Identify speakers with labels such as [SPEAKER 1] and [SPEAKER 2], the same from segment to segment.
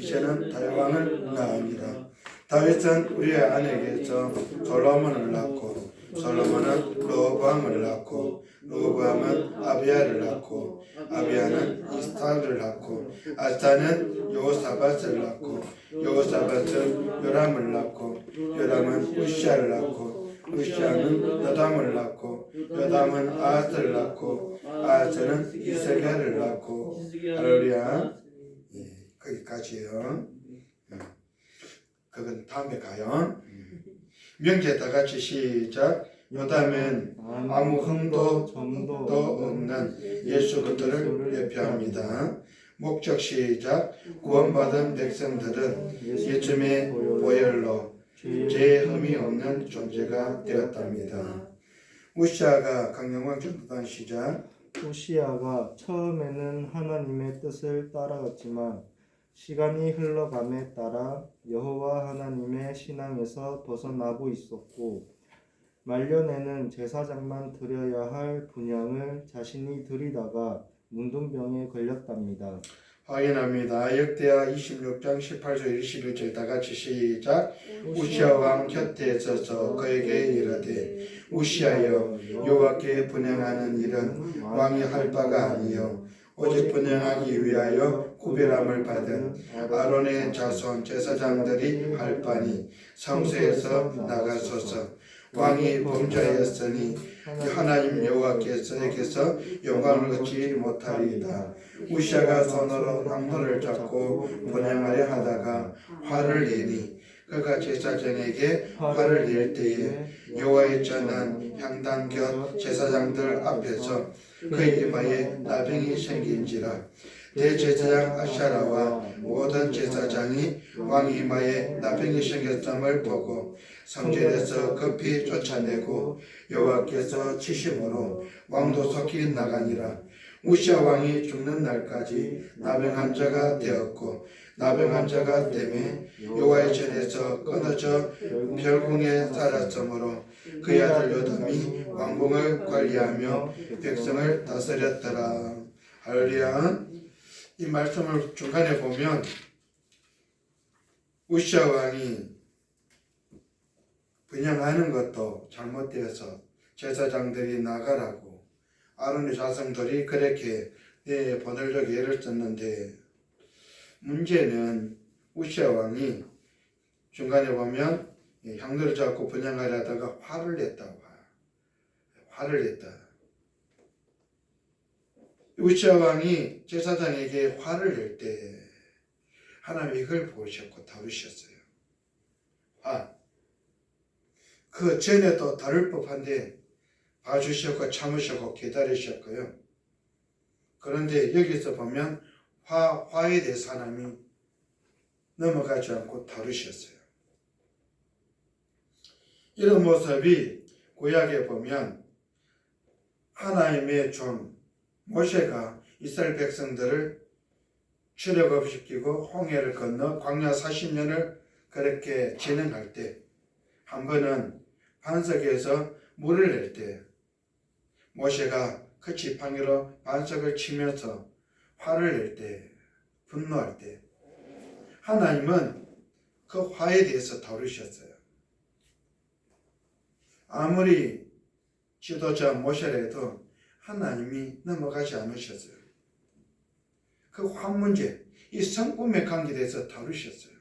[SPEAKER 1] 이제는 다윗 왕을 낳으니라. 다윗은 우리의 아내에게서 솔로몬을 낳고 솔로몬은 르호보암을 낳고 르호보암은 아비야를 낳고 아비야는 이스타를 낳고 아스타는 여호사밧을 낳고 여호사밧은 요람을 낳고 요람은 우시야를 낳고 우시야는 요담을 낳고 요담은 아하스를 낳고 아하스는 이세겔을 낳고 할렐루야. 거기까지요. 그건 다음에 가요. 명제 다 같이 시작. 요담은 아무 흠도 점도 없는 예수 그리스도를 대표합니다. 목적 시작. 구원받은 백성들은 예수님의 보혈로 죄의 흠이 없는 존재가 되었답니다. 우시아가 강영광 전도단 시작.
[SPEAKER 2] 우시아가 처음에는 하나님의 뜻을 따라갔지만 시간이 흘러감에 따라 여호와 하나님의 신앙에서 벗어나고 있었고 말년에는 제사장만 드려야 할 분향을 자신이 드리다가 문둥병에 걸렸답니다.
[SPEAKER 1] 확인합니다. 역대하 26장 18절 21절 다 같이 시작. 우시아 왕 곁에 서서 그에게 이르되 우시아여 여호와께 분향하는 일은 왕이 할 바가 아니요 오직 분향하기 위하여 구별함을 받은 아론의 자손 제사장들이 할 바니 성소에서 나가소서. 왕이 범죄하였으니 하나님 여호와께서에게서 영광을 얻지 못하리이다. 우시아가 손으로 향로를 잡고 분향하려 하다가 화를 내니 그가 제사장에게 화를 낼 때에 여호와의 전한 향단 곁 제사장들 앞에서 그의 이마에 나병이 생긴지라. 대제사장 아샤라와 모든 제사장이 왕 이마에 나병이 생겼음을 보고 성전에서 급히 쫓아내고 여호와께서 치심으로 왕도 속히 나가니라. 우시아 왕이 죽는 날까지 나병 환자가 되었고 나병 환자가 때문에 여호와의 전에서 끊어져 별궁에 살았으므로 그의 아들 요담이 왕궁을 관리하며 백성을 다스렸더라. 할렐루야. 이 말씀을 중간에 보면 우시아 왕이 분향하는 것도 잘못되어서 제사장들이 나가라고 아론의 자손들이 그렇게 보내려고 애를 썼는데 문제는 우시아 왕이 중간에 보면 향로를 잡고 분향하려 하다가 화를 냈다. 우시아 왕이 제사장에게 화를 낼 때 하나님이 이걸 보셨고 다루셨어요. 그 전에도 다룰 법한데 봐주셨고 참으셨고 기다리셨고요. 그런데 여기서 보면 화에 대해서 하나님이 넘어가지 않고 다루셨어요. 이런 모습이 구약에 보면 하나님의 종 모세가 이스라엘 백성들을 출애굽시키고 홍해를 건너 광야 40년을 그렇게 진행할 때 한 번은 반석에서 물을 낼 때 모세가 그 지팡이로 반석을 치면서 화를 낼 때 분노할 때 하나님은 그 화에 대해서 다루셨어요. 아무리 지도자 모세라도 하나님이 넘어가지 않으셨어요. 그 화 문제, 이 성품의 관계에 대해서 다루셨어요.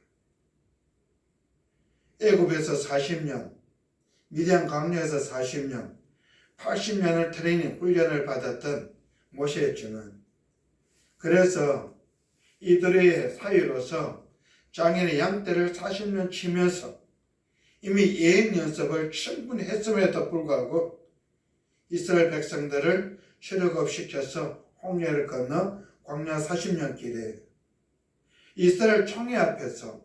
[SPEAKER 1] 애굽에서 40년, 미디안 강요에서 40년, 80년을 트레이닝 훈련을 받았던 모세의 증언. 그래서 이들의 사이로서 장인의 양떼를 40년 치면서 이미 예행 연습을 충분히 했음에도 불구하고 이스라엘 백성들을 출애굽시켜서 홍해를 건너 광야 40년 길에 이스라엘 총회 앞에서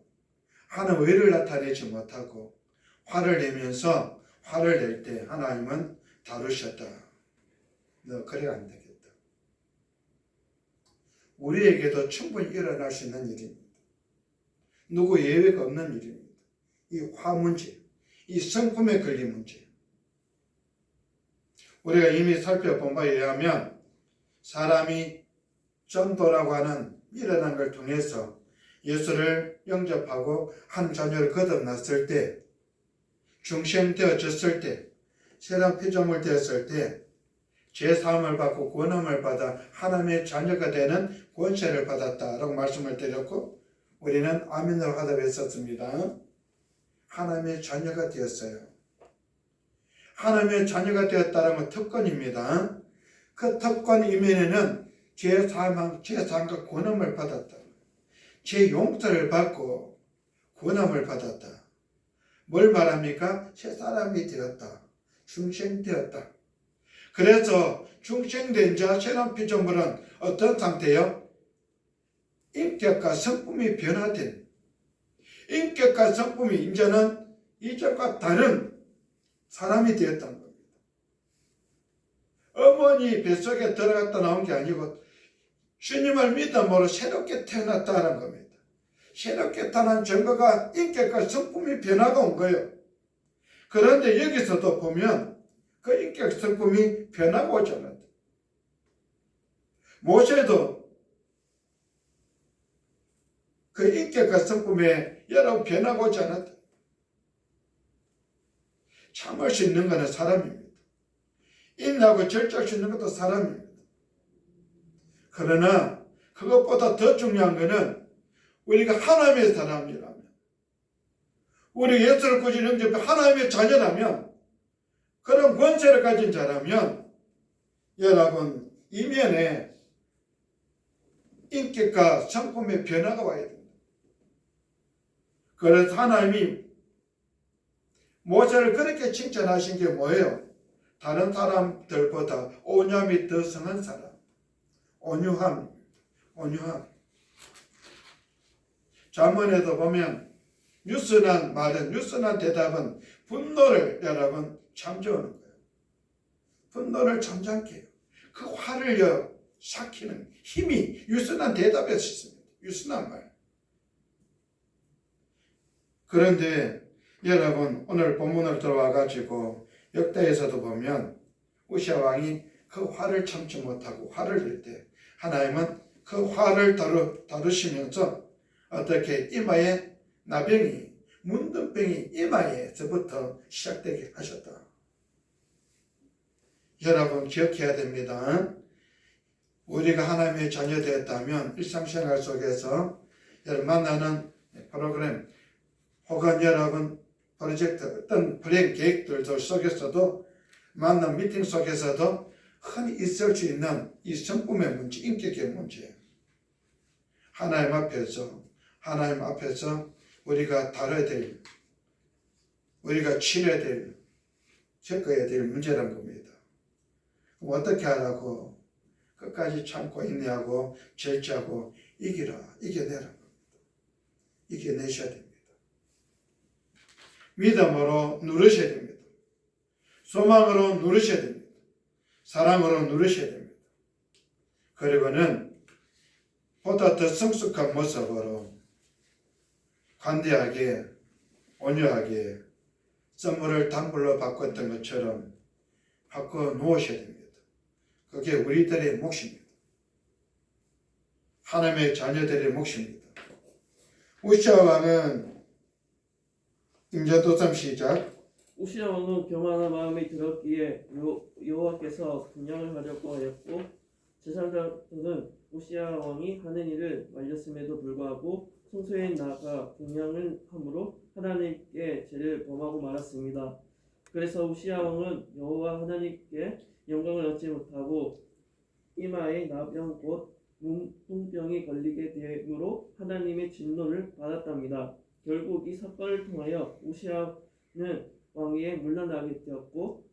[SPEAKER 1] 하나님 의를 나타내지 못하고 화를 내면서 화를 낼 때 하나님은 다루셨다. 너 그래 안 되겠다. 우리에게도 충분히 일어날 수 있는 일입니다. 누구 예외가 없는 일입니다. 이 화 문제, 이 성품에 걸린 문제. 우리가 이미 살펴본 바에 의하면 사람이 전도라고 하는 일어난 걸 통해서 예수를 영접하고 한 자녀를 거듭났을 때, 중생되어졌을 때, 새로운 피조물 되었을 때 죄사함을 받고 구원함을 받아 하나님의 자녀가 되는 권세를 받았다라고 말씀을 드렸고, 우리는 아멘으로 화답했었습니다. 하나님의 자녀가 되었어요. 하나님의 자녀가 되었다는 건 특권입니다. 그 특권 이면에는 죄사함과 구원함을 받았다. 죄 용서를 받고 구원함을 받았다. 뭘 말합니까? 새 사람이 되었다. 중생되었다. 그래서 중생된 자 새로운 피조물은 어떤 상태요? 인격과 성품이 변화된, 인격과 성품이 이제는 이전과 다른 사람이 되었다는 겁니다. 어머니 뱃속에 들어갔다 나온 게 아니고 주님을 믿음으로 새롭게 태어났다는 겁니다. 새롭게 태어난 증거가 인격과 성품이 변화가 온 거예요. 그런데 여기서도 보면 그 인격 성품이 변화가 오지 않았다. 모세도 그 인격과 성품에 여러 변화가 오지 않았다. 참을 수 있는 것은 사람입니다. 인하고 절제할 수 있는 것도 사람입니다. 그러나 그것보다 더 중요한 것은 우리가 하나님의 사람이라면, 우리 예수를 구주 영접해 하나님의 자녀라면, 그런 권세를 가진 자라면 여러분 이면에 인격과 성품의 변화가 와야 됩니다. 그래서 하나님이 모세를 그렇게 칭찬하신 게 뭐예요? 다른 사람들보다 온유함이 더 성한 사람. 온유함. 잠언에도 보면 유순한 말은, 유순한 대답은 분노를 여러분 잠재우는 거예요. 분노를 잠잠케 해요. 그 화를 삭히는 힘이 유순한 대답에 있습니다. 유순한 말. 그런데 여러분 오늘 본문을 들어와 가지고 역대에서도 보면 우시아 왕이 그 화를 참지 못하고 화를 낼 때 하나님은 그 화를 다루시면서 어떻게 이마에 나병이, 문둥병이 이마에서부터 시작되게 하셨다. 여러분 기억해야 됩니다. 우리가 하나님의 자녀 되었다면 일상생활 속에서 여러분 만나는 프로그램 혹은 여러분 프로젝트, 어떤 플랜 계획들 속에서도 만난 미팅 속에서도 흔히 있을 수 있는 이 성품의 문제, 인격의 문제. 하나님 앞에서 우리가 다뤄야 될, 우리가 치료해야 될, 겪어야 될 문제란 겁니다. 그럼 어떻게 하라고? 끝까지 참고 인내하고 절제하고 이겨내라는 겁니다. 이겨내셔야 됩니다. 믿음으로 누르셔야 됩니다. 소망으로 누르셔야 됩니다. 사랑으로 누르셔야 됩니다. 그리고는 보다 더 성숙한 모습으로 관대하게 온유하게 선물을 단불로 바꿨던 것처럼 바꿔 놓으셔야 됩니다. 그게 우리들의 몫입니다. 하나님의 자녀들의 몫입니다. 우시아 왕은 임자도삼 시작.
[SPEAKER 3] 우시아 왕은 교만한 마음이 들었기에 여호와께서 분양을 하려고 하였고 제사장들은 우시아 왕이 하는 일을 말렸음에도 불구하고 성소에 나가 분양을 함으로 하나님께 죄를 범하고 말았습니다. 그래서 우시아 왕은 여호와 하나님께 영광을 얻지 못하고 이마에 나병 곧 문둥병이 걸리게 되므로 하나님의 진노를 받았답니다. 결국 이 사건을 통하여 우시아는 왕위에 물러나게 되었고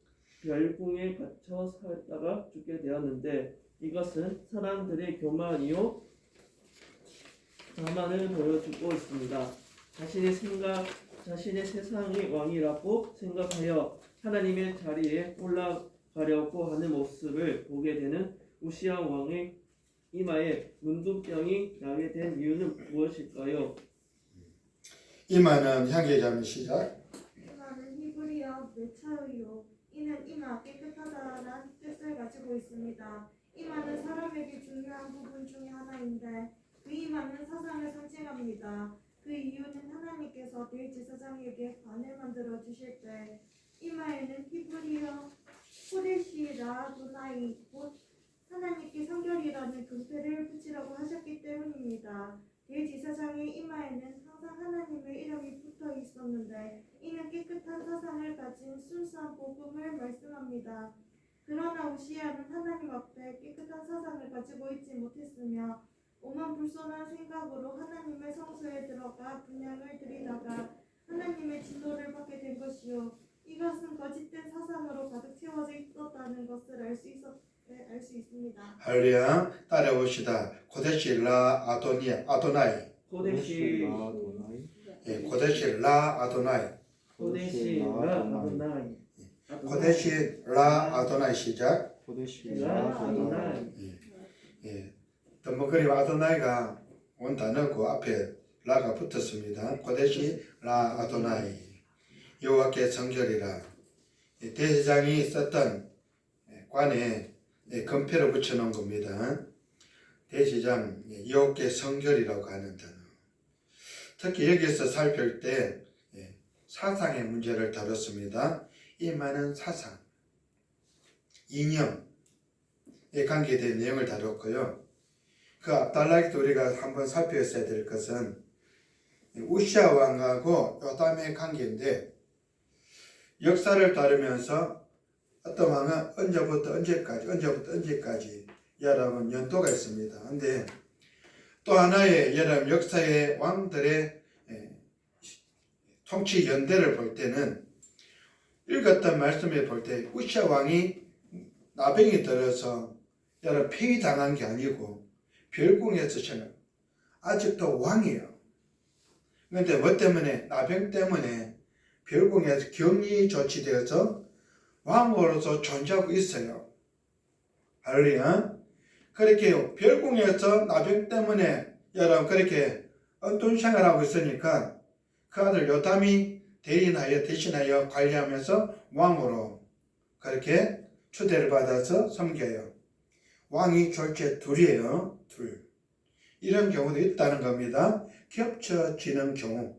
[SPEAKER 3] 별궁에 갇혀 살다가 죽게 되었는데 이것은 사람들의 교만이요 자만을 보여주고 있습니다. 자신의 세상의 왕이라고 생각하여 하나님의 자리에 올라가려고 하는 모습을 보게 되는 우시아 왕의 이마에 문둥병이 나게 된 이유는 무엇일까요?
[SPEAKER 1] 이마는 향기자매 시작.
[SPEAKER 4] 이마는 히브리어 메차의요. 이는 이마 깨끗하다라는 뜻을 가지고 있습니다. 이마는 사람에게 중요한 부분 중에 하나인데 그이 맞는 사상을 상징합니다. 그 이유는 하나님께서 대제사장에게 관을 만들어 주실 때 이마에는 히브리어 코데시 라도나이 곧 하나님께 성결이라는 금패를 붙이라고 하셨기 때문입니다. 대제사장의 이마에는 항상 하나님의 이름이 붙어 있었는데 이는 깨끗한 사상을 가진 순수한 복음을 말씀합니다. 그러나 우시아는 하나님 앞에 깨끗한 사상을 가지고 있지 못했으며 오만불손한 생각으로 하나님의 성소에 들어가 분향을 드리다가 하나님의 진노를 받게 된 것이요 이것은 거짓된 사상으로 가득 채워져 있었다는 것을 알 수 있습니다.
[SPEAKER 1] 할렐루야. 따라봅시다. 고데시 라 아도나이.
[SPEAKER 3] 고데시
[SPEAKER 2] 아도나이.
[SPEAKER 1] 예, 고데시 라 아도나이.
[SPEAKER 3] 고데시 라 아도나이
[SPEAKER 1] 고데시 라 아도나이 시작.
[SPEAKER 2] 고데시
[SPEAKER 3] 라
[SPEAKER 2] 아도나이.
[SPEAKER 3] 아도나이
[SPEAKER 1] 예. 덤버거리 아도나이가 온 단어고 앞에 라가 붙었습니다. 고데시 라 아도나이. 여호와께 성결이라. 대제사장이 썼던 관에 금패를 붙여놓은 겁니다. 대제사장 여호와께 성결이라고 하는 단어. 특히 여기서 살필 때 사상의 문제를 다뤘습니다. 이 많은 사상, 이념에 관계된 내용을 다뤘고요. 그 앞달라기도 우리가 한번 살펴야 될 것은 우시아 왕하고 요담의 관계인데 역사를 다루면서 어떤 왕은 언제부터 언제까지 여러분 연도가 있습니다. 근데 또 하나의 여러분 역사의 왕들의 통치 연대를 볼 때는 읽었던 말씀에 볼 때 우시아 왕이 나병이 들어서 여러분 폐위당한 게 아니고 별궁에서 저는 아직도 왕이에요. 그런데 뭐 때문에 나병 때문에 별궁에서 격리 조치되어서 왕으로서 존재하고 있어요. 할렐루야. 그렇게 별궁에서 나병 때문에 여러분 그렇게 어떤 생활하고 있으니까 그 아들 요담이 대신하여 관리하면서 왕으로 그렇게 초대를 받아서 섬겨요. 왕이 졸제 둘이에요. 둘. 이런 경우도 있다는 겁니다. 겹쳐지는 경우.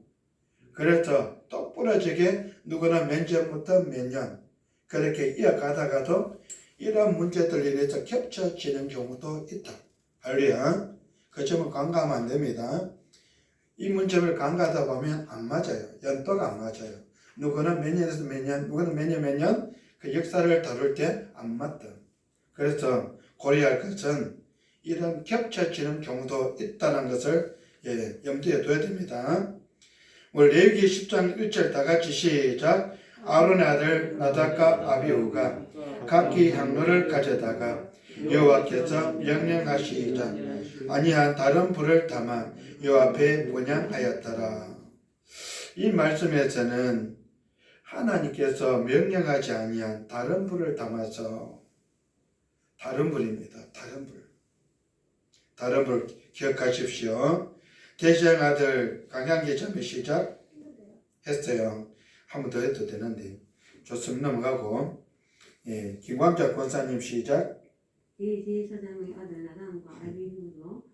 [SPEAKER 1] 그래서 똑부러지게 누구는 몇 년부터 몇 년 그렇게 이어가다가도 이런 문제들 인해서 겹쳐지는 경우도 있다. 할렐루야. 그 점을 간과하면 안 됩니다. 이 문제를 간과하다 보면 안 맞아요. 연도가 안 맞아요. 누구는 몇 년에서 몇 년, 누구는 몇 년 그 역사를 다룰 때 안 맞다. 그래서 고려할 것은 이런 겹쳐지는 경우도 있다는 것을 염두에 둬야 됩니다. 우리 레위기 10장 1절 다 같이 시작. 아론의 아들 나답과 아비후가 각기 향로를 가져다가 여호와께서 명령하시자 아니한 다른 불을 담아 여호와 앞에 분향하였더라. 이 말씀에서는 하나님께서 명령하지 아니한 다른 불을 담아서 다른 불입니다. 다른 불 기억하십시오. 대제사장 아들 강양계점의 시작했어요. 한 번 더 해도 되는데 좋습니다. 넘어가고 김광자 권사님 시작.
[SPEAKER 5] 대제사장의 아들 나단과 아비후도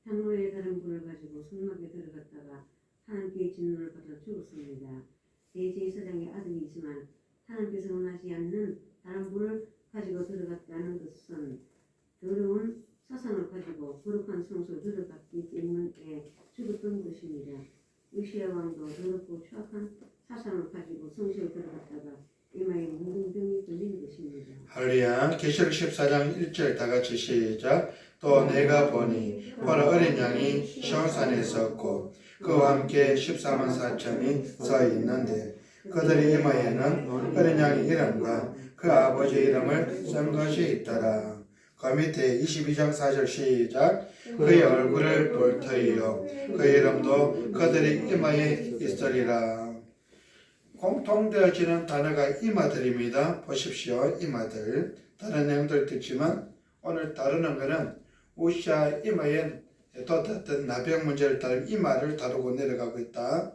[SPEAKER 5] 향로에 다른 불을 가지고 성막에 들어갔다가 하나님께 진노를 받아 죽었습니다. 대제사장의 아들이지만 하나님께서 원하지 않는 다른 불을 가지고 들어갔다는 것은 더러운 사상을 가지고 거룩한 성소에 들어갔기 때문에 죽었던 것입니다. 우시아 왕도 더럽고 추악한 사상을 가지고 성소에 들어갔다가 이마에 문둥병이 걸린 것입니다.
[SPEAKER 1] 할렐루야. 계시록 14장 1절 다 같이 시작. 또 내가 보니 보라 어린 양이 시온산에 섰고 그와 함께 14만 4천이 서 있는데 그들의 이마에는 어린 양의 이름과 그 아버지 이름을 쓴 것이 있더라. 그 밑에 22장 4절 시작. 그의 얼굴을 볼 터이요 그 이름도 그들의 이마에 있으리라. 공통되어지는 단어가 이마들입니다. 보십시오. 이마들. 다른 내용들도 있지만 오늘 다루는 것은 우시아 이마에 돋았던 나병 문제를 다룬 이마를 다루고 내려가고 있다.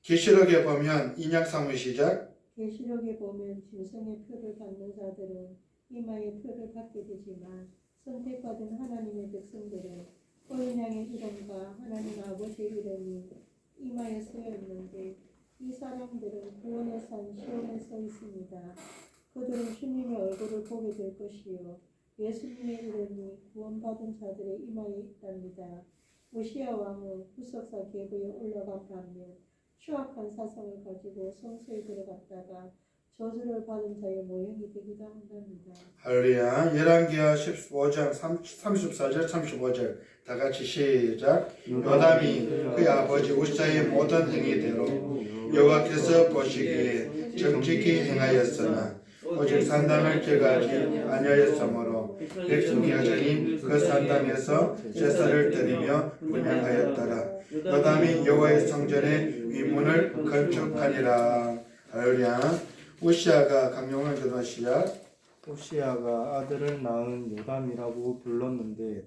[SPEAKER 1] 계시록에 보면 인양사무 시작.
[SPEAKER 6] 계시록에 보면 짐승의 표를 받는 자들은 이마에 표를 받게 되지만 선택받은 하나님의 백성들은 어린 양의 이름과 하나님 아버지의 이름이 이마에 쓰여있는데 이 사람들은 구원의 산 시온에 서 있습니다. 그들은 주님의 얼굴을 보게 될 것이요 예수님의 이름이 구원받은 자들의 이마에 있답니다. 우시야 왕은 구석사 계보에 올라간 반면 추악한 사상을 가지고 성소에 들어갔다가 저주를 받은 자의 모형이 되기도 한답니다.
[SPEAKER 1] 할렐루야. 열왕기하 15장 34절 35절 다 같이 시작. 요담이 그의 아버지 우시아의 모든 행위대로 여호와께서 보시기에 정직히 행하였으나 오직 산당을 제거하지 아니하였으므로 백성이 여전히 그 산당에서 제사를 드리며 분향하였더라. 요담이 여호와의 성전의 위문을 건축하니라. 할렐루야. 우시아가 강용을 기도 시작.
[SPEAKER 2] 우시아가 아들을 낳은 요담이라고 불렀는데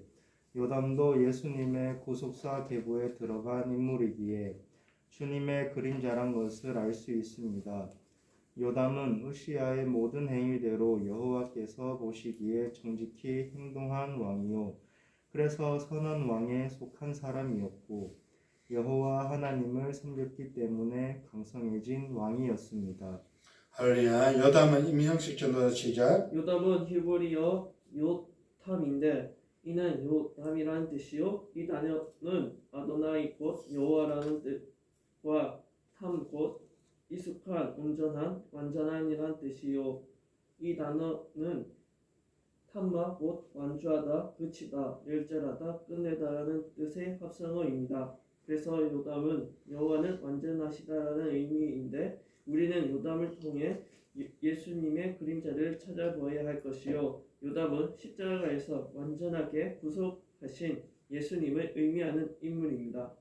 [SPEAKER 2] 요담도 예수님의 구속사 계보에 들어간 인물이기에 주님의 그림자란 것을 알 수 있습니다. 요담은 우시아의 모든 행위대로 여호와께서 보시기에 정직히 행동한 왕이요 그래서 선한 왕에 속한 사람이었고 여호와 하나님을 섬겼기 때문에 강성해진 왕이었습니다.
[SPEAKER 1] 할렐루야. 요담은 임형식 전도 시작.
[SPEAKER 3] 요담은 히브리어 요탐인데 이는 요담이라는 뜻이요 이 단어는 아도나이 곧 여호와라는 뜻과 탐 곧 익숙한, 온전한, 완전한이란 뜻이요 이 단어는 탐마 곧 완주하다, 그치다, 열절하다, 끝내다라는 뜻의 합성어입니다. 그래서 요담은 여호와는 완전하시다라는 의미인데 우리는 요담을 통해 예수님의 그림자를 찾아보아야 할 것이요 요담은 십자가에서 완전하게 구속하신 예수님을 의미하는 인물입니다.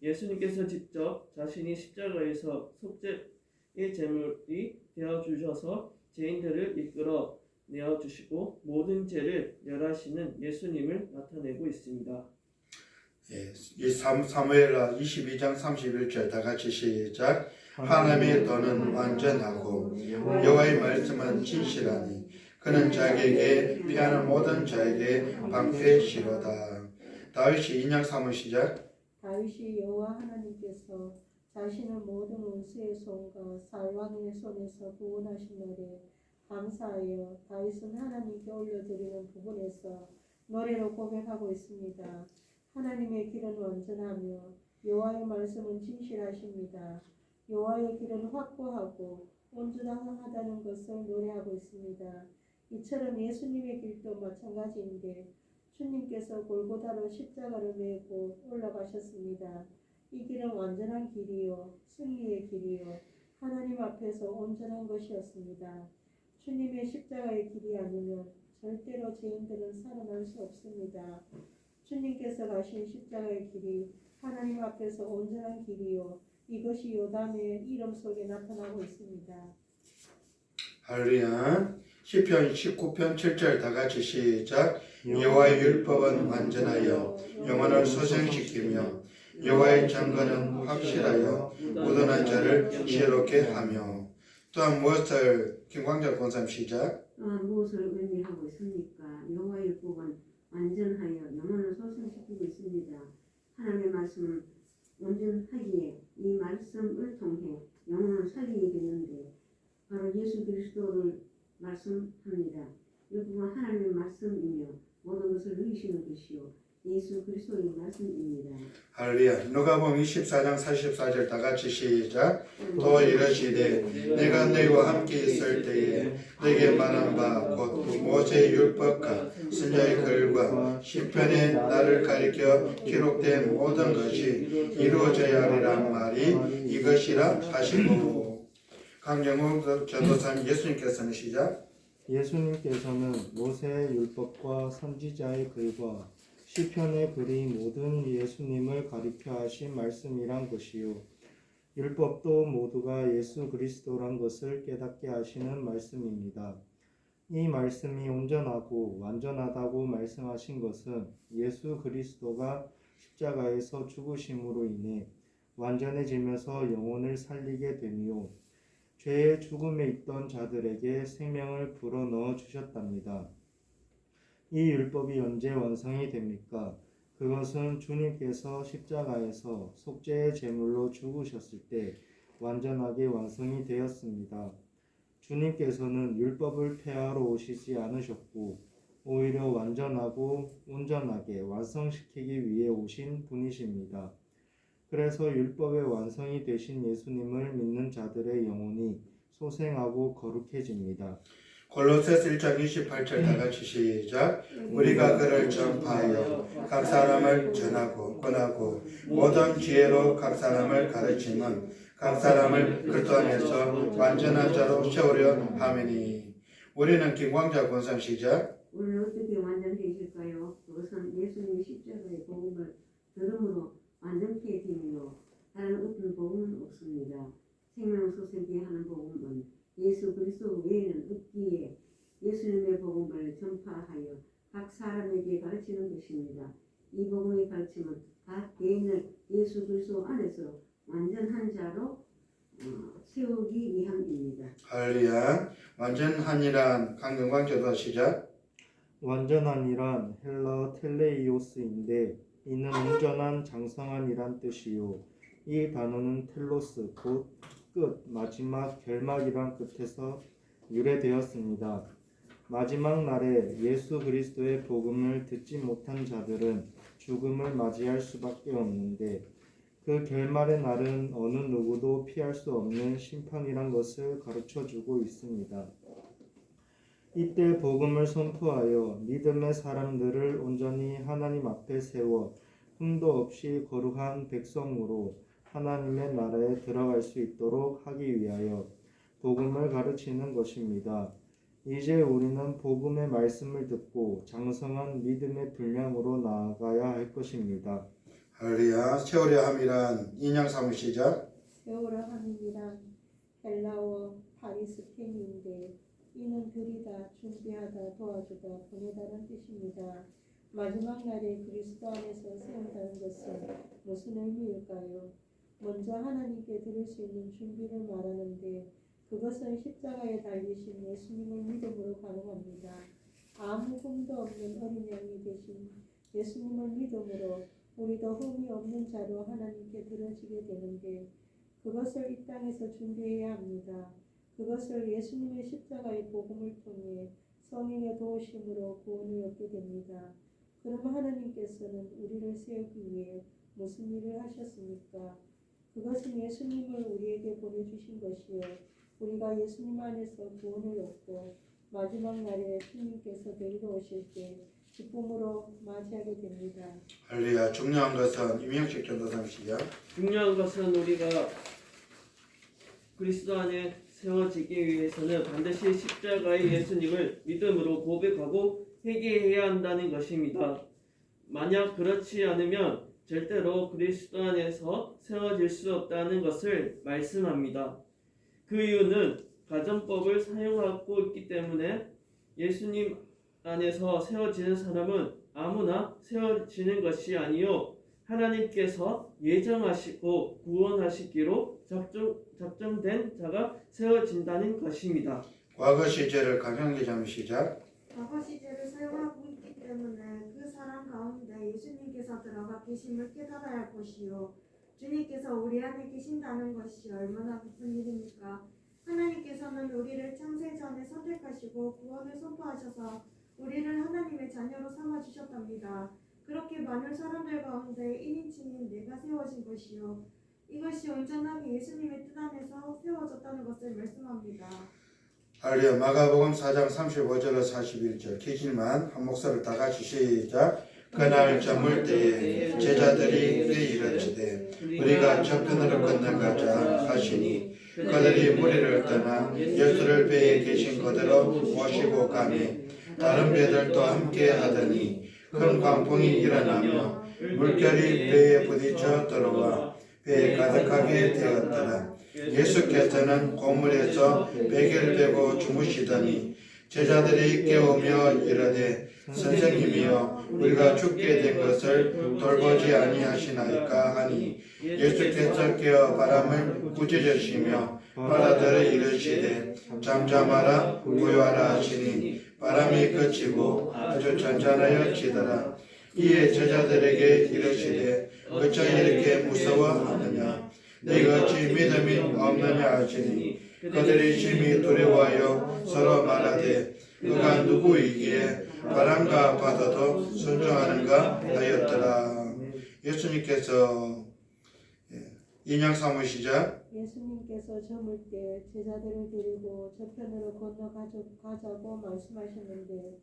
[SPEAKER 3] 예수님께서 직접 자신이 십자가에서 속죄의 제물이 되어주셔서 죄인들을 이끌어 내어주시고 모든 죄를 멸하시는 예수님을 나타내고 있습니다.
[SPEAKER 1] 예, 이 사무엘하 22장 31절 다 같이 시작. 하나님의 도는 완전하고 여호와의 말씀은 진실하니 그는 자기에게 피하는 모든 자에게 방패시로다. 다윗이 인양 사무 시작.
[SPEAKER 6] 다윗이 여호와 하나님께서 자신을 모든 원수의 손과 살왕의 손에서 구원하신 날에 감사하여 다윗은 하나님께 올려드리는 부분에서 노래로 고백하고 있습니다. 하나님의 길은 완전하며 여호와의 말씀은 진실하십니다. 여호와의 길은 확고하고 온전하다는 것을 노래하고 있습니다. 이처럼 예수님의 길도 마찬가지인데 주님께서 골고다로 십자가를 메고 올라가셨습니다. 이 길은 완전한 길이요 승리의 길이요 하나님 앞에서 온전한 것이었습니다. 주님의 십자가의 길이 아니면 절대로 죄인들은 살아날 수 없습니다. 주님께서 가신 십자가의 길이 하나님 앞에서 온전한 길이요 이것이 요담의 이름 속에 나타나고 있습니다.
[SPEAKER 1] 할렐루야. 시편 19편 7절 다 같이 시작. 여호와의 율법은 완전하여 영혼을 소생시키며 여호와의 증거는 확실하여 무던한 자를 지혜롭게 하며. 또한 무엇을 김광철 권사님 시작.
[SPEAKER 5] 무엇을 의미하고 있습니까? 여호와의 율법은 완전하여 영혼을 소생시키고 있습니다. 하나님의 말씀은 온전하기에 이 말씀을 통해 영혼을 살리게 되는데 바로 예수 그리스도를 말씀합니다. 율법은 하나님의 말씀이며 모든 것을 누리시는 것이요 예수 그리스도의 말씀입니다.
[SPEAKER 1] 할렐루야. 누가복음 24장 44절 다 같이 시작. 또 이르시되 내가 너희와 함께 있을 때에 내게 말한 바 곧 모세의 율법과 선지자의 글과 시편에 나를 가리켜 기록된 모든 것이 이루어져야 하리란 말이 이것이라 하시고. 강정우 전도사님 예수님께서는 시작.
[SPEAKER 2] 예수님께서는 모세의 율법과 선지자의 글과 시편의 글이 모든 예수님을 가리켜 하신 말씀이란 것이요 율법도 모두가 예수 그리스도란 것을 깨닫게 하시는 말씀입니다. 이 말씀이 온전하고 완전하다고 말씀하신 것은 예수 그리스도가 십자가에서 죽으심으로 인해 완전해지면서 영혼을 살리게 되며 죄의 죽음에 있던 자들에게 생명을 불어넣어 주셨답니다. 이 율법이 언제 완성이 됩니까? 그것은 주님께서 십자가에서 속죄의 제물로 죽으셨을 때 완전하게 완성이 되었습니다. 주님께서는 율법을 폐하러 오시지 않으셨고 오히려 완전하고 온전하게 완성시키기 위해 오신 분이십니다. 그래서 율법의 완성이 되신 예수님을 믿는 자들의 영혼이 소생하고 거룩해집니다.
[SPEAKER 1] 골로새서 1장 28절 다 같이 시작. 우리가 그를 전파하여 각 사람을 전하고 권하고 모든 지혜로 각 사람을 가르치면 각 사람을 그리스도 안에서 완전한 자로 세우려 함이니. 우리는 김광자 권상 시작.
[SPEAKER 5] 오늘 어떻게 완전해질까요? 그것은 예수님의 십자가의 복음을 들음으로 완전케 되며 다른 어떤 복음은 없습니다. 생명소생케 하는 복음은 예수 그리스도 외에는 없기에 예수님의 복음을 전파하여 각 사람에게 가르치는 것입니다. 이 복음의 가르침은 각 개인을 예수 그리스도 안에서 완전한 자로 세우기 위함입니다.
[SPEAKER 1] 할렐루야. 완전한이란 강경광자도 시작.
[SPEAKER 2] 완전한이란 헬라 텔레이오스인데 이는 온전한 장성한이란 뜻이요. 이 단어는 텔로스 곧 끝, 마지막, 결막이란 뜻에서 유래되었습니다. 마지막 날에 예수 그리스도의 복음을 듣지 못한 자들은 죽음을 맞이할 수밖에 없는데 그 결말의 날은 어느 누구도 피할 수 없는 심판이란 것을 가르쳐주고 있습니다. 이때 복음을 선포하여 믿음의 사람들을 온전히 하나님 앞에 세워 흠도 없이 거룩한 백성으로 하나님의 나라에 들어갈 수 있도록 하기 위하여 복음을 가르치는 것입니다. 이제 우리는 복음의 말씀을 듣고 장성한 믿음의 분량으로 나아가야 할 것입니다.
[SPEAKER 1] 할렐루야. 세우려 함이란 인양 사무 시작.
[SPEAKER 6] 세우라 함이란 헬라어 파리스텐인데 이는 들이다 준비하다 도와주다 보내다는 뜻입니다. 마지막 날에 그리스도 안에서 세운다는 것은 무슨 의미일까요? 먼저 하나님께 드릴 수 있는 준비를 말하는데 그것은 십자가에 달리신 예수님을 믿음으로 가능합니다. 아무 흠도 없는 어린 양이 되신 예수님을 믿음으로 우리도 흠이 없는 자로 하나님께 드려지게 되는데 그것을 이 땅에서 준비해야 합니다. 그것을 예수님의 십자가의 복음을 통해 성령의 도우심으로 구원을 얻게 됩니다. 그럼 하나님께서는 우리를 세우기 위해 무슨 일을 하셨습니까? 그것은 예수님을 우리에게 보내주신 것이요. 우리가 예수님 안에서 구원을 얻고 마지막 날에 주님께서 데리러 오실 때 기쁨으로 맞이하게 됩니다.
[SPEAKER 1] 할렐루야. 중요한 것은 임영식 전도사 시작.
[SPEAKER 3] 중요한 것은 우리가 그리스도 안에 세워지기 위해서는 반드시 십자가의 예수님을 믿음으로 고백하고 회개해야 한다는 것입니다. 만약 그렇지 않으면 절대로 그리스도 안에서 세워질 수 없다는 것을 말씀합니다. 그 이유는 가정법을 사용하고 있기 때문에 예수님 안에서 세워지는 사람은 아무나 세워지는 것이 아니요 하나님께서 예정하시고 구원하시기로 작정된 자가 세워진다는 것입니다.
[SPEAKER 1] 과거 시제를 강형기자님 시작.
[SPEAKER 4] 과거 시제를 사용하고 있기 때문에 그 사람 가운데 예수님께서 들어가 계심을 깨달아야 할 것이요 주님께서 우리 안에 계신다는 것이 얼마나 기쁜 일입니까? 하나님께서는 우리를 창세 전에 선택하시고 구원을 선포하셔서 우리를 하나님의 자녀로 삼아주셨답니다. 그렇게 많은 사람들 가운데 1인칭인 내가 세워진 것이요 이것이 온전하게 예수님의 뜻 안에서 세워졌다는 것을 말씀합니다.
[SPEAKER 1] 할렐루야. 마가복음 4장 35절로 41절 기실만 한 목소리를 다 같이 시작. 그날 저물 때에 제자들이 그에 이르시되 우리가 저편으로 건너가자 하시니 그들이 무리를 떠나 예수를 배에 계신 그대로 모시고 가매 다른 배들도 함께 하더니 큰 광풍이 일어나며 물결이 배에 부딪혀 들어와 배에 가득하게 되었더라. 예수께서는 고물에서 베개를 베고 주무시더니 제자들이 깨우며 이르되 선생님이여 우리가 죽게 된 것을 돌보지 아니하시나이까 하니 예수께서 깨어 바람을 꾸짖으시며 바다들을 이르시되 잠잠하라 고요하라 하시니 바람이 그치고 아주 잔잔하여 지더라. 이에 제자들에게 이르시되 어찌 이렇게 무서워하느냐 너희가 어찌 믿음이 없느냐 하시니 그들이 심히 두려워하여 서로 말하되 그가 누구이기에 바람과 바다도 순종하는가 하였더라. 예수님께서 인양 사무 시작.
[SPEAKER 6] 예수님께서 저물 때 제자들을 데리고 저편으로 건너가자고 말씀하셨는데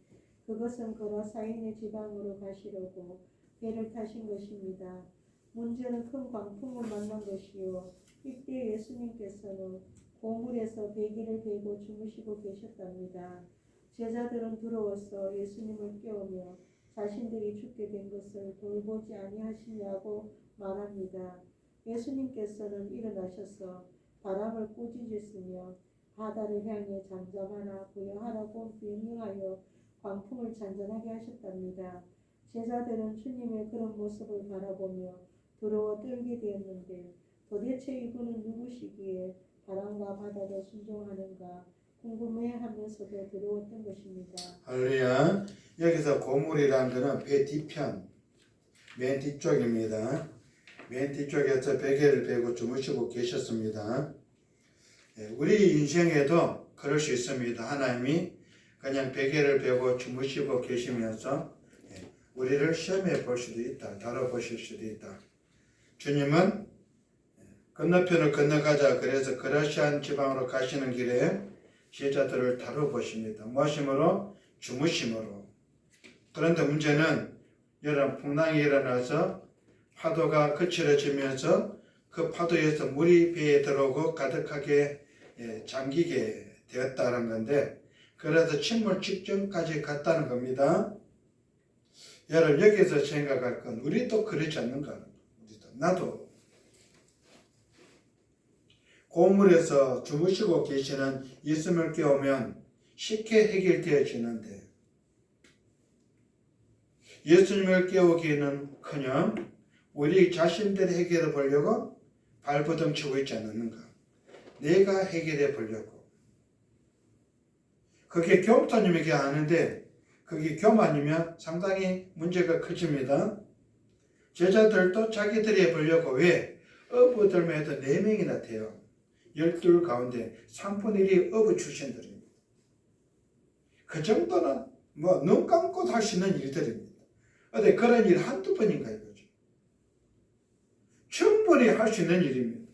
[SPEAKER 6] 그것은 거라사인의 지방으로 가시려고 배를 타신 것입니다. 문제는 큰 광풍을 만난 것이요 이때 예수님께서는 고물에서 베개를 베고 주무시고 계셨답니다. 제자들은 두려워서 예수님을 깨우며 자신들이 죽게 된 것을 돌보지 아니하시냐고 말합니다. 예수님께서는 일어나셔서 바람을 꾸짖으시며 바다를 향해 잠잠하라 부여하라고 명령하여 광풍을 잔잔하게 하셨답니다. 제자들은 주님의 그런 모습을 바라보며 두려워 떨게 되었는데 도대체 이분은 누구시기에 바람과 바다도 순종하는가 궁금해하면서도 두려웠던 것입니다.
[SPEAKER 1] 할렐루야. 여기서 고물이라는 것은 배 뒤편 맨 뒤쪽입니다. 맨 뒤쪽에서 베개를 베고 주무시고 계셨습니다. 우리 인생에도 그럴 수 있습니다. 하나님이 그냥 베개를 베고 주무시고 계시면서 우리를 시험해 볼 수도 있다. 다뤄보실 수도 있다. 주님은 건너편을 건너가자 그래서 그라시안 지방으로 가시는 길에 제자들을 다뤄보십니다. 무엇이므로? 주무심으로. 그런데 문제는 여러분 풍랑이 일어나서 파도가 거칠어지면서 그 파도에서 물이 배에 들어오고 가득하게 잠기게 되었다는 건데 그래서 침몰 직전까지 갔다는 겁니다. 여러분 여기서 생각할 건 우리도 그러지 않는가? 우리도 나도 고물에서 주무시고 계시는 예수님을 깨우면 쉽게 해결되어지는데 예수님을 깨우기는커녕 우리 자신들이 해결해 보려고 발버둥 치고 있지 않는가? 내가 해결해 보려고. 그게 교무사님에게 하는데 그게 교만이면 상당히 문제가 커집니다. 제자들도 자기들이 해보려고 왜? 어부들만 해도 4명이나 돼요. 12 가운데 3분의 1이 어부 출신들입니다. 그 정도는 눈 감고 할 수 있는 일들입니다. 근데 그런 일 한두 번인가 이거죠. 충분히 할 수 있는 일입니다.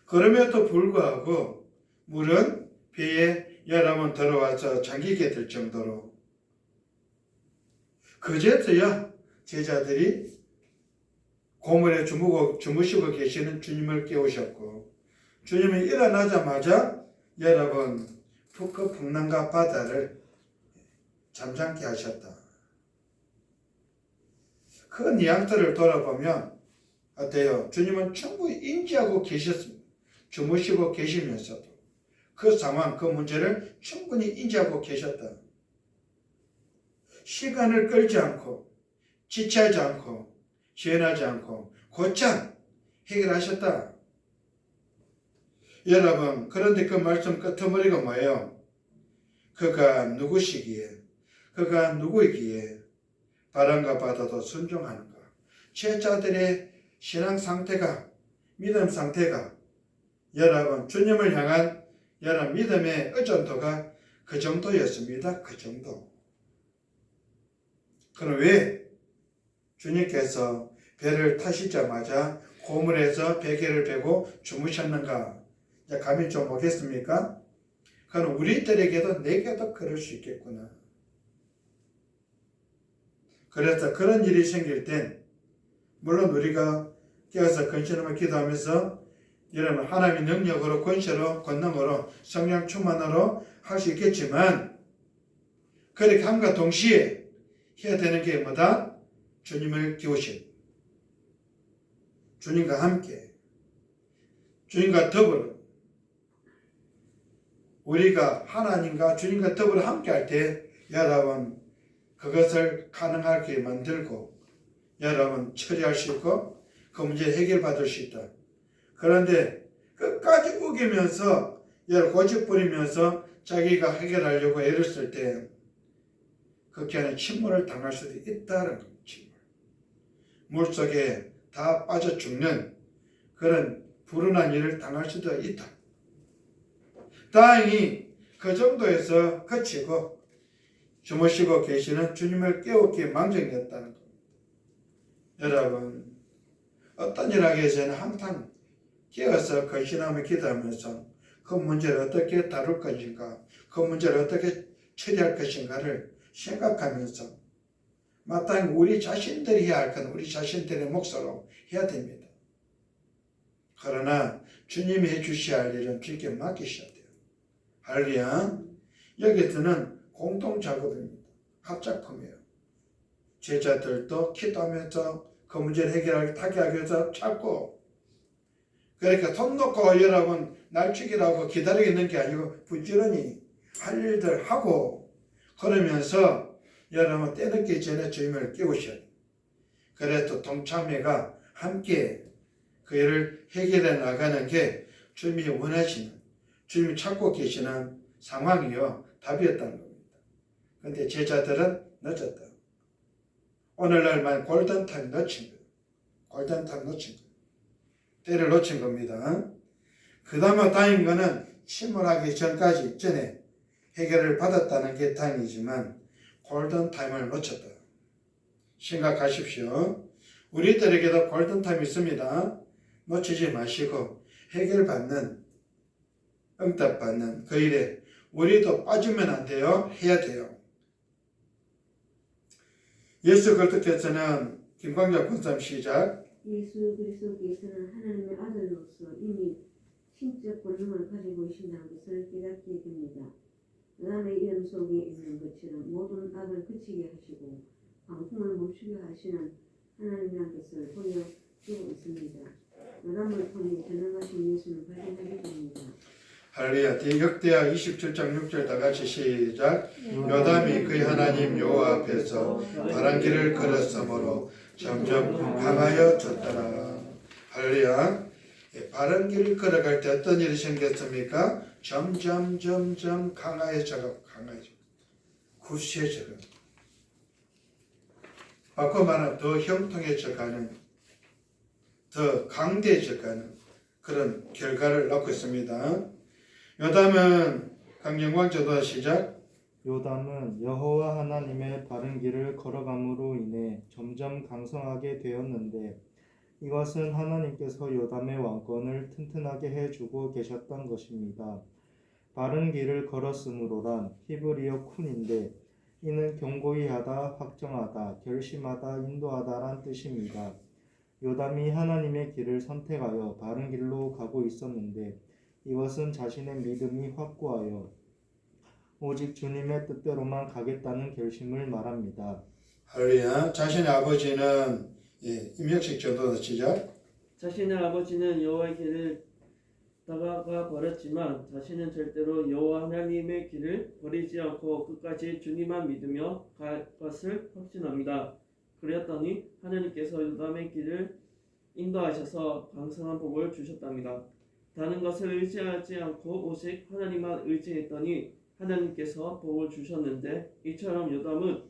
[SPEAKER 1] 그럼에도 불구하고 물은 배에 여러 번 들어와서 잠기게 될 정도로 그제서야 제자들이 고물에 주무시고 계시는 주님을 깨우셨고 주님이 일어나자마자 여러분 그 풍랑과 바다를 잠잠케 하셨다. 그 뉘앙스를 돌아보면 어때요? 주님은 충분히 인지하고 계셨습니다. 주무시고 계시면서도 그 상황, 그 문제를 충분히 인지하고 계셨다. 시간을 끌지 않고 지체하지 않고 지연하지 않고 곧장 해결하셨다. 여러분 그런데 그 말씀 끄트머리가 뭐예요? 그가 누구시기에 그가 누구이기에 바람과 바다도 순종하는가? 제자들의 신앙 상태가 믿음 상태가 여러분 주님을 향한 여러분 믿음의 의존도가 그 정도였습니다. 그 정도. 그럼 왜 주님께서 배를 타시자마자 고물에서 베개를 베고 주무셨는가? 이제 감이 좀 오겠습니까? 그럼 우리들에게도 내게도 그럴 수 있겠구나. 그래서 그런 일이 생길 땐 물론 우리가 깨어서 근신하며 기도하면서 여러분 하나님의 능력으로 권세로 권능으로 성령 충만으로 할 수 있겠지만 그렇게 함과 동시에 해야 되는 게 뭐다? 주님을 깨우신 주님과 함께 주님과 더불어 우리가 하나님과 주님과 더불어 함께 할 때 여러분 그것을 가능하게 만들고 여러분 처리할 수 있고 그 문제를 해결받을 수 있다. 그런데 끝까지 우기면서 여러분 고집 부리면서 자기가 해결하려고 애를 쓸 때 극기하는 침몰을 당할 수도 있다는 겁니다. 침몰. 물속에 다 빠져 죽는 그런 불운한 일을 당할 수도 있다. 다행히 그 정도에서 그치고 주무시고 계시는 주님을 깨우기에 망정이었다는 겁니다. 여러분, 어떤 일 하기 위해서는 항상 깨어서 근신하며 기도하면서 그 문제를 어떻게 다룰 것인가, 그 문제를 어떻게 처리할 것인가를 생각하면서 마땅히 우리 자신들이 해야 할 건 우리 자신들의 몫으로 해야 됩니다. 그러나 주님이 해주셔야 할 일은 주님께 맡기셔야 돼요. 할렐루야. 여기서는 공동작업입니다. 합작품이에요. 제자들도 기도하면서 그 문제를 해결하기 위해서 찾고, 그러니까 손 놓고 여러분 날치기라고 기다리고 있는 게 아니고 부지런히 할 일들 하고, 그러면서 여러분 때늦기 전에 주님을 깨우셔야 돼요. 그래서 동참회가 함께 그 일을 해결해 나가는 게 주님이 원하시는, 주님이 찾고 계시는 상황이요, 답이었다는 겁니다. 그런데 제자들은 늦었다. 오늘날만 골든타임 놓친 거예요. 골든타임 놓친 거예요. 때를 놓친 겁니다. 그 다음에 다행인 거는 침몰하기 전에 해결을 받았다는 게 다행이지만 골든타임을 놓쳤다. 생각하십시오. 우리들에게도 골든타임이 있습니다. 놓치지 마시고 해결받는, 응답받는 그 일에 우리도 빠지면 안 돼요. 해야 돼요. 예수 그리스도께서는, 김광자 권사님 시작.
[SPEAKER 5] 예수 그리스도께서는 하나님의 아들로서 이미 신적 권능을 가지고 계신다는 것을 깨닫게 됩니다. 남의 이름 속에 있는 것처럼 모든 악을 그치게 하시고 방풍을 멈추게 하시는 하나님이라는 것을 보여주고 있습니다. 요담을 통해 전능하신 예수를 발견하게 됩니다.
[SPEAKER 1] 할렐루야. 역대하 27장 6절 다 같이 시작. 요담이 그의 하나님 여호와 앞에서 바른 길을 걸었으므로 점점 강하여졌더라. 할렐루야. 바른 길을 걸어갈 때 어떤 일이 생겼습니까? 점점 강해져가, 구수해져가, 바꿔 말하면 더 형통해져가는, 더 강대해져가는 그런 결과를 낳고 있습니다. 요담은 강영광 전도자 시작.
[SPEAKER 2] 요담은 여호와 하나님의 바른 길을 걸어감으로 인해 점점 강성하게 되었는데, 이것은 하나님께서 요담의 왕권을 튼튼하게 해주고 계셨던 것입니다. 바른 길을 걸었으므로란 히브리어 쿤인데, 이는 견고히 하다, 확정하다, 결심하다, 인도하다란 뜻입니다. 요담이 하나님의 길을 선택하여 바른 길로 가고 있었는데, 이것은 자신의 믿음이 확고하여 오직 주님의 뜻대로만 가겠다는 결심을 말합니다.
[SPEAKER 1] 할렐루야. 자신의 아버지는 임혁식 전도자 시작.
[SPEAKER 3] 자신의 아버지는 여호와의 길을 다가가 버렸지만 자신은 절대로 여호와 하나님의 길을 버리지 않고 끝까지 주님만 믿으며 갈 것을 확신합니다. 그랬더니 하나님께서 요담의 길을 인도하셔서 강성한 복을 주셨답니다. 다른 것을 의지하지 않고 오직 하나님만 의지했더니 하나님께서 복을 주셨는데, 이처럼 요담은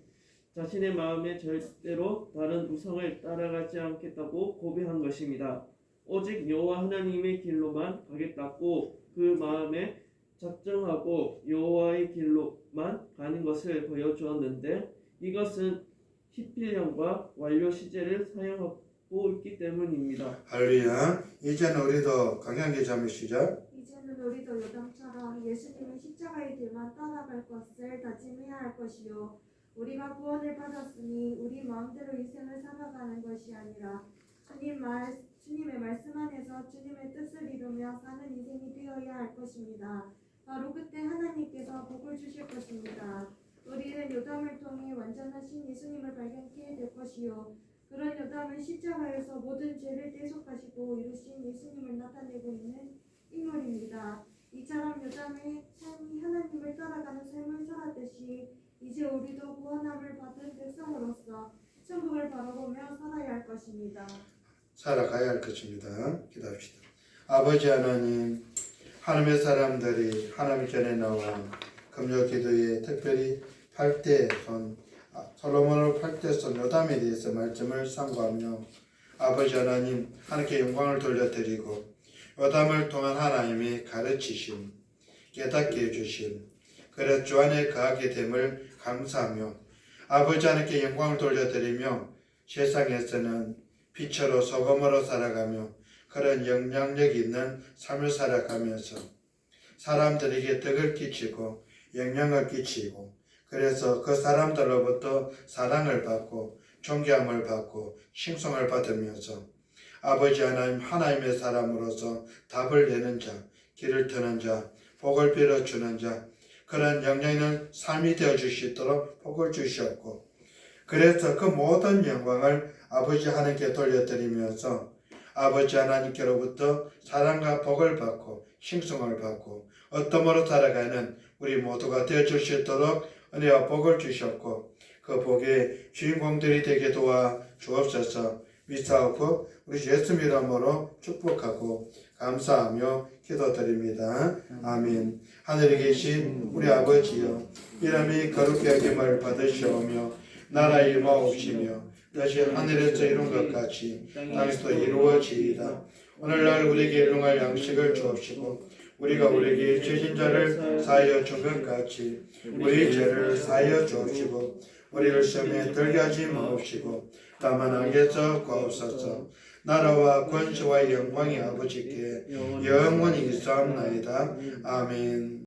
[SPEAKER 3] 자신의 마음에 절대로 다른 우상을 따라가지 않겠다고 고백한 것입니다. 오직 여호와 하나님의 길로만 가겠다고 그 마음에 작정하고 여호와의 길로만 가는 것을 보여주었는데, 이것은 히필령과 완료 시제를 사용하고 있기 때문입니다.
[SPEAKER 1] 할렐루야. 이제는 우리도 강양기 자매 시작.
[SPEAKER 4] 이제는 우리도 요담처럼 예수님의 십자가의 길만 따라갈 것을 다짐해야 할 것이요, 우리가 구원을 받았으니 우리 마음대로 인생을 살아가는 것이 아니라 주님의 말씀 안에서 주님의 뜻을 이루며 사는 인생이 되어야 할 것입니다. 바로 그때 하나님께서 복을 주실 것입니다. 우리는 요담을 통해 완전하신 예수님을 발견케 될 것이요, 그런 요담은 십자가에서 모든 죄를 대속하시고 이루신 예수님을 나타내고 있는 인물입니다. 이처럼 요담의 삶이 하나님을 따라가는 삶을 살았듯이 이제 우리도 구원함을 받은 백성으로서 천국을 바라보며 살아야 할 것입니다.
[SPEAKER 1] 살아가야 할 것입니다. 기도합시다. 아버지 하나님, 하나님의 사람들이 하나님 전에 나와 금요 기도에 특별히 8대 손 솔로몬을 팔때선 요담에 대해서 말씀을 상고하며 아버지 하나님 하나님께 영광을 돌려드리고 요담을 통한 하나님이 가르치심 깨닫게 해주심 그래 주 안에 거하게 됨을 감사하며 아버지 하나님께 영광을 돌려드리며 세상에서는 빛으로 소금으로 살아가며 그런 영향력 있는 삶을 살아가면서 사람들에게 덕을 끼치고 영향을 끼치고 그래서 그 사람들로부터 사랑을 받고 존경함을 받고 칭송을 받으면서 아버지 하나님 하나님의 사람으로서 답을 내는 자 길을 트는 자 복을 빌어주는 자 그런 영향 있는 삶이 되어줄 수 있도록 복을 주셨고 그래서 그 모든 영광을 아버지 하나님께 돌려드리면서 아버지 하나님께로부터 사랑과 복을 받고 칭송을 받고 어떠므로 살아가는 우리 모두가 되어줄 수 있도록 은혜와 복을 주셨고 그 복의 주인공들이 되게 도와 주옵소서. 믿사옵고 우리 예수님 이름으로 축복하고 감사하며 기도드립니다. 아멘. 하늘에 계신 우리 아버지여 이름이 거룩히 여김을 받으시오며 나라의 임하옵시며 뜻이 하늘에서 이룬 것 같이 땅에서도 이루어지이다. 오늘날 우리에게 일용할 양식을 주옵시고 우리가 우리에게 죄진 자를 사하여 준 것 같이 우리 죄를 사하여 주옵시고 우리를 시험에 들게 하지 마옵시고 다만 악에서 구하옵소서. 나라와 권세와 영광이 아버지께 영원히 있사옵나이다. 아멘.